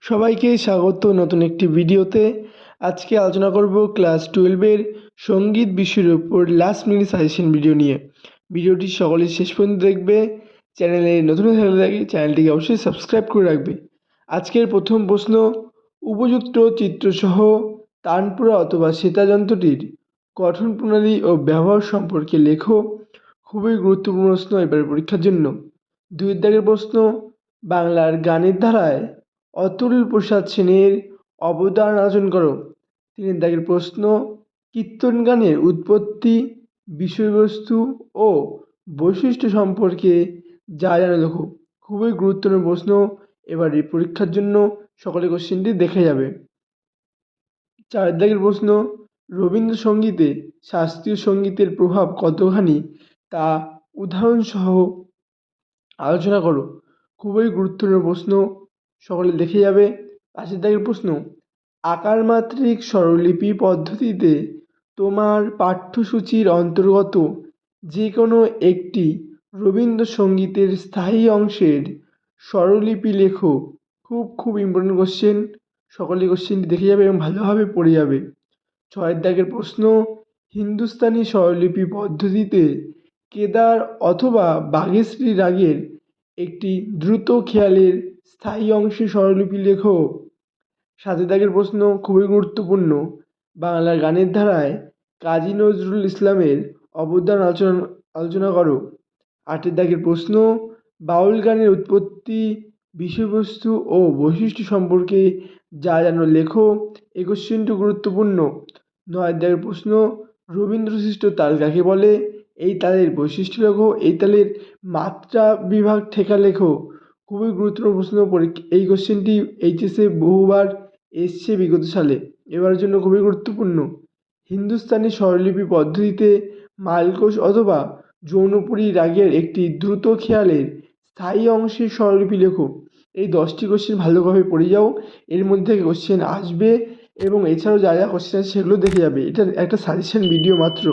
সবাইকে স্বাগত নতুন একটি ভিডিওতে। আজকে আলোচনা করব ক্লাস 12-এর সঙ্গীত বিষয়ের উপর লাস্ট মিনিট সাজেশন ভিডিও নিয়ে। ভিডিওটি সকলে শেষ পর্যন্ত দেখবে। চ্যানেলে নতুন হলে থাকে চ্যানেলটিকে অবশ্যই সাবস্ক্রাইব করে রাখবে। আজকের প্রথম প্রশ্ন, উপযুক্ত চিত্রসহ তানপুরা অথবা সেতার যন্ত্রটির গঠন প্রণালী ও ব্যবহার সম্পর্কে লেখো। খুবই গুরুত্বপূর্ণ প্রশ্ন এবারের পরীক্ষার জন্য। 2 দাগের প্রশ্ন, বাংলার গানের ধারায় অতুল প্রসাদ সেনের অবদান আলোচনা করো। 3 দাগের প্রশ্ন, কীর্তন গানের উৎপত্তি, বিষয়বস্তু ও বৈশিষ্ট্য সম্পর্কে যা জানো লেখো। খুবই গুরুত্বপূর্ণ প্রশ্ন, এবার এই পরীক্ষার জন্য সকলে কোশ্চেনটি দেখে যাবে। 4 দাগের প্রশ্ন, রবীন্দ্রসঙ্গীতে শাস্ত্রীয় সঙ্গীতের প্রভাব কতখানি তা উদাহরণসহ আলোচনা করো। খুবই গুরুত্বপূর্ণ প্রশ্ন, সকলে দেখে যাবে। 5 দাগের প্রশ্ন, আকার মাত্রিক স্বরলিপি পদ্ধতিতে তোমার পাঠ্যসূচির অন্তর্গত যে কোনো একটি রবীন্দ্রসঙ্গীতের স্থায়ী অংশের স্বরলিপি লেখো। খুব ইম্পর্টেন্ট কোশ্চেন, সকলে কোশ্চেনটি দেখে যাবে এবং ভালোভাবে পড়ে যাবে। 6 দাগের প্রশ্ন, হিন্দুস্তানি স্বরলিপি পদ্ধতিতে কেদার অথবা বাঘেশ্রী রাগের একটি দ্রুত খেয়ালের স্থায়ী অংশে স্বরলিপি লেখো। 7 দাগের প্রশ্ন, খুবই গুরুত্বপূর্ণ, বাংলার গানের ধারায় কাজী নজরুল ইসলামের অবদান আলোচনা করো। 8 দাগের প্রশ্ন, বাউল গানের উৎপত্তি, বিষয়বস্তু ও বৈশিষ্ট্য সম্পর্কে যা জানো লেখো। এই কোশ্চেনটি গুরুত্বপূর্ণ। 9 দাগের প্রশ্ন, রবীন্দ্রসৃষ্ট তাল কাকে বলে, এই তালের বৈশিষ্ট্য লেখো। এই তালের মাত্রা বিভাগ ঠেকা লেখো। খুবই গুরুত্বপূর্ণ প্রশ্ন, এই কোশ্চেনটি এইচএসে বহুবার এসছে বিগত সালে, এবারের জন্য খুবই গুরুত্বপূর্ণ। হিন্দুস্তানি স্বরলিপি পদ্ধতিতে মালকোষ অথবা জৌনপুরী রাগের একটি দ্রুত খেয়ালের স্থায়ী অংশের স্বরলিপি লেখো। এই 10টি কোশ্চেন ভালোভাবে পড়ে যাও, এর মধ্যে থেকে কোশ্চেন আসবে এবং এছাড়াও যা কোশ্চেন আছে সেগুলো দেখে যাবে। এটা একটা সাজেশন ভিডিও মাত্র।